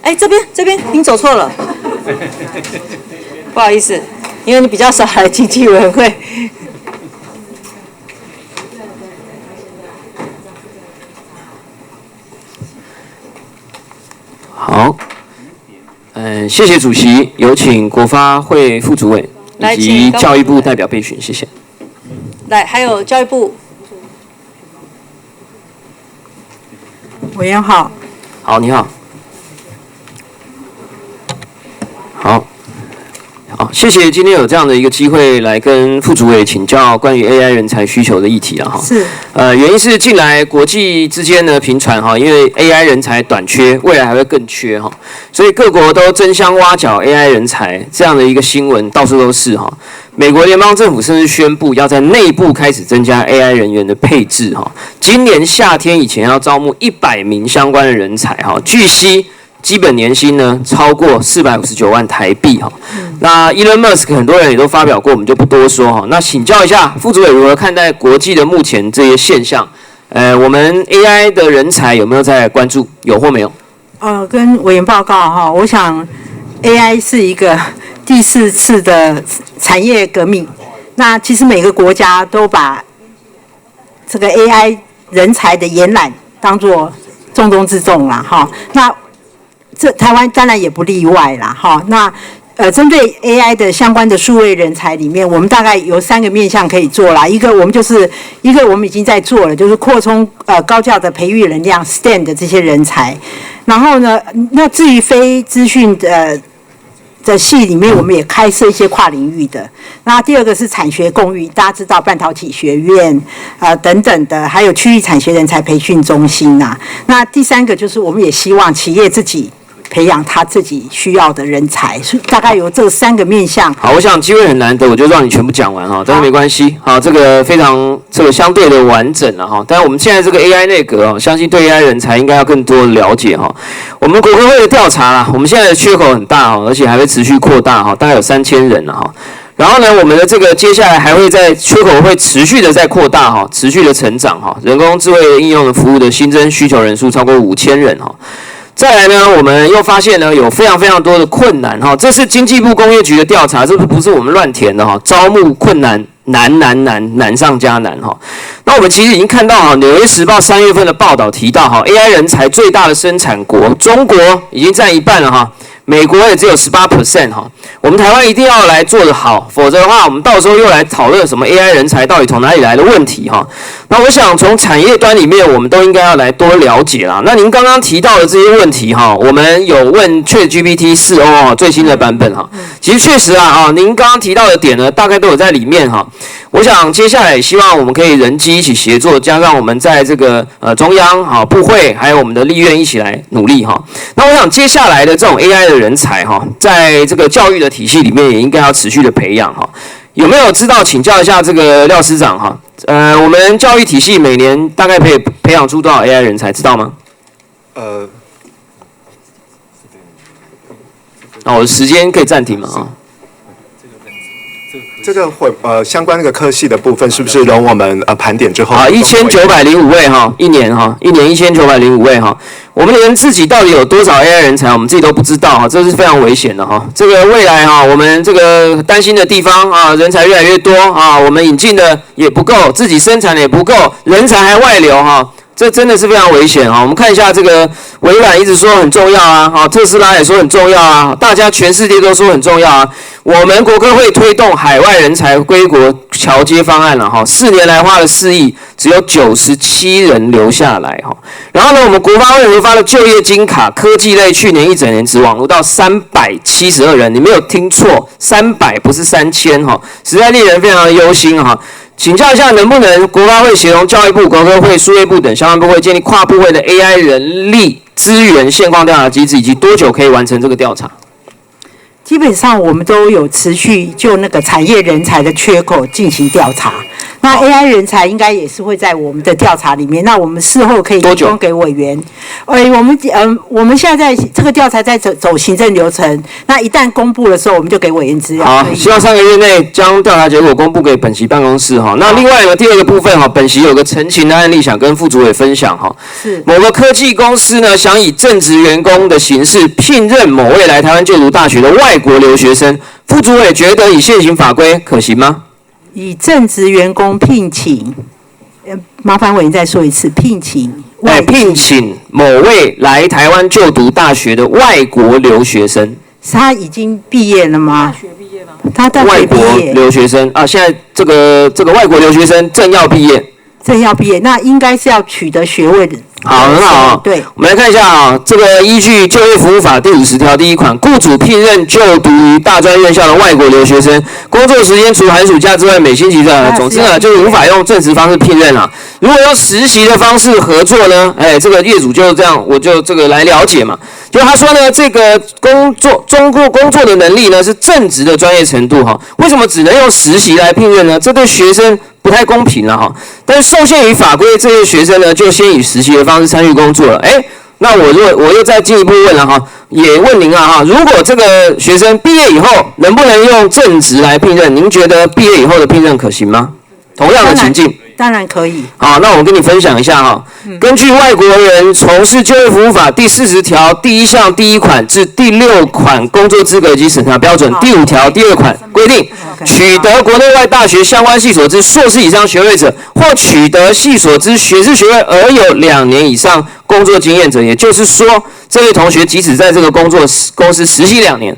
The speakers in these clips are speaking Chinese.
哎，这边，您走错了，不好意思，因为你比较少来经济委员会。好，谢谢主席，有请国发会副主委以及教育部代表备询，谢谢。来，还有教育部委员好。好，你好。好，谢谢今天有这样的一个机会来跟副主委请教关于 AI 人才需求的议题了哈。是。原因是近来国际之间呢频传哈，因为 AI 人才短缺，未来还会更缺哈，所以各国都争相挖角 AI 人才这样的一个新闻到处都是哈。美国联邦政府甚至宣布要在内部开始增加 AI 人员的配置哈，今年夏天以前要招募100名相关的人才哈，据悉。基本年薪呢超过459万台币哈，那 Elon Musk 很多人也都发表过，我们就不多说哈。那请教一下副主委如何看待国际的目前这些现象？我们 AI 的人才有没有在关注？有或没有？跟委员报告哈，我想 AI 是一个第4次的产业革命。那其实每个国家都把这个 AI 人才的延揽当作重中之重啦哈。那这台湾当然也不例外啦，哈。那针对 AI 的相关的数位人才里面，我们大概有3个面向可以做啦。一个我们已经在做了，就是扩充高教的培育能量 STEM 的这些人才。然后呢，那至于非资讯的系里面，我们也开设一些跨领域的。那第2个是产学共育，大家知道半导体学院等等的，还有区域产学人才培训中心呐。那第3个就是我们也希望企业自己培养他自己需要的人才，大概有这3个面向。好，我想机会很难得，我就让你全部讲完哈，但是没关系。好，这个非常相对的完整了哈。但是我们现在这个 AI 内阁哦，相信对 AI 人才应该要更多的了解哈。我们国科会的调查啦，我们现在的缺口很大哈，而且还会持续扩大哈，大概有3000人了哈。然后呢，我们的这个接下来还会在缺口会持续的在扩大哈，持续的成长哈。人工智慧应用的服务的新增需求人数超过5000人哈。再来呢，我们又发现呢有非常多的困难哈，这是经济部工业局的调查，这不是我们乱填的哈，招募困难难上加难哈。那我们其实已经看到哈，《纽约时报》3月份的报道提到哈 ，AI 人才最大的生产国中国已经占一半了哈。美国也只有18% 哈，我们台湾一定要来做得好，否则的话，我们到时候又来讨论什么 AI 人才到底从哪里来的问题哈。那我想从产业端里面，我们都应该要来多了解啦。那您刚刚提到的这些问题哈，我们有问 ChatGPT 4o 最新的版本哈，其实确实您刚刚提到的点呢，大概都有在里面哈。我想接下来也希望我们可以人机一起协作，加上我们在这个中央部会还有我们的立院一起来努力哈。那我想接下来的这种 AI 的人才哈，在这个教育的体系里面也应该要持续的培养哈。有没有知道请教一下这个廖司长哈？我们教育体系每年大概可以培养出多少 AI 人才，知道吗？那我的时间可以暂停吗？啊？这个相关那个科系的部分，是不是容我们盘点之后？1905位哈，一年1905位哈，我们连自己到底有多少 AI 人才，我们自己都不知道哈，这是非常危险的哈。这个未来哈，我们这个担心的地方啊，人才越来越多啊，我们引进的也不够，自己生产的也不够，人才还外流哈。这真的是非常危险啊！我们看一下这个微软一直说很重要啊，特斯拉也说很重要啊，大家全世界都说很重要啊。我们国科会推动海外人才归国侨接方案了哈，4年来花了4亿，只有97人留下来哈。然后呢，我们国发会核发的就业金卡科技类去年1整年只网络到372人，你没有听错，300不是3000哈，实在令人非常的忧心哈。请教一下，能不能国发会协同教育部、国科会、数位部等相关部会建立跨部会的 AI 人力资源现况调查机制，以及多久可以完成这个调查？基本上我们都有持续就那个产业人才的缺口进行调查。那 AI 人才应该也是会在我们的调查里面，那我们事后可以提供给委员。我们现在这个调查在走行政流程，那一旦公布的时候，我们就给委员资料。好，希望3个月内将调查结果公布给本席办公室哈。那另外呢，第二个部分哈，本席有个澄清的案例想跟副主委分享哈。是某个科技公司呢，想以正职员工的形式聘任某位来台湾就读大学的外国留学生，副主委觉得以现行法规可行吗？以正职员工聘请，麻烦委员再说一次，聘请某位来台湾就读大学的外国留学生。他已经毕业了吗？大学毕业吗？他大学毕业。外国留学生啊，现在这个外国留学生正要毕业。那应该是要取得学位的。好，很好。对，我们来看一下啊，这个依据就业服务法第50条第1款，雇主聘任就读于大专院校的外国留学生，工作时间除寒暑假之外，每星期总之呢，就是无法用正职方式聘任啊。如果用实习的方式合作呢，这个业主就这样，我就这个来了解嘛。就他说呢，这个工作的能力呢是正职的专业程度哈，为什么只能用实习来聘任呢？这对学生不太公平了哈。但是受限于法规，这些学生呢就先以实习的方式参与工作了。那我又再进一步问了哈，也问您了哈，如果这个学生毕业以后能不能用正职来聘任？您觉得毕业以后的聘任可行吗？同样的情境。当然可以。好，那我跟你分享一下哈。根据外国人从事就业服务法第40条第1项第1款至第6款工作资格及审查标准第5条第2款规定，取得国内外大学相关系所之硕士以上学位者，或取得系所之学士学位而有2年以上工作经验者，也就是说，这位同学即使在这个公司实习2年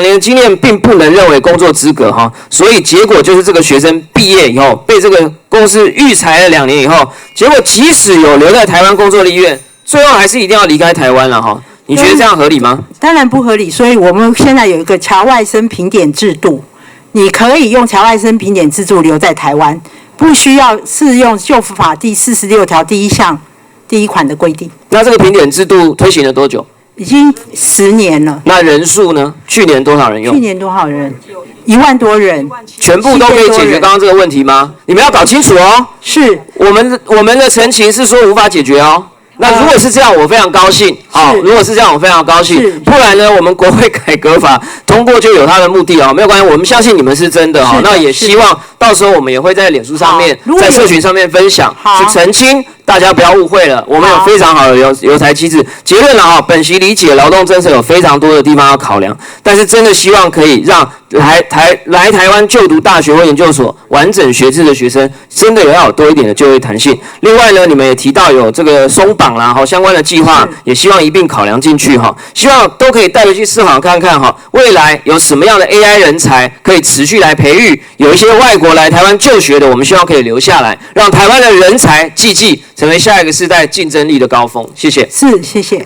的经验，并不能认为工作资格哈。所以结果就是这个学生毕业以后被这个公司育才了2年以后，结果即使有留在台湾工作的意愿，最后还是一定要离开台湾了哈。你觉得这样合理吗？当然不合理，所以我们现在有一个侨外生评点制度，你可以用侨外生评点制度留在台湾，不需要适用就服法第46条第1项第1款的规定。那这个评点制度推行了多久？已经10年了。那人数呢？去年多少人用？去年多少人？1万多人。全部都可以解决刚刚这个问题吗？你们要搞清楚哦。是。我们的陈情是说无法解决哦。那如果是这样，我非常高兴。好，如果是这样，我非常高兴。不然呢，我们国会改革法通过就有它的目的哦，没有关系。我们相信你们是真的哦。那也希望到时候我们也会在脸书上面、在社群上面分享，去澄清。大家不要误会了，我们有非常好的留才机制。结论了哈，本席理解劳动政策有非常多的地方要考量，但是真的希望可以让来台湾就读大学或研究所完整学制的学生，真的要有多一点的就业弹性。另外呢，你们也提到有这个松绑啦，相关的计划，也希望一并考量进去哈。希望都可以带回去思考看看哈，未来有什么样的 AI 人才可以持续来培育，有一些外国来台湾就学的，我们希望可以留下来，让台湾的人才济济成为下一个世代竞争力的高峰。谢谢。是，谢谢。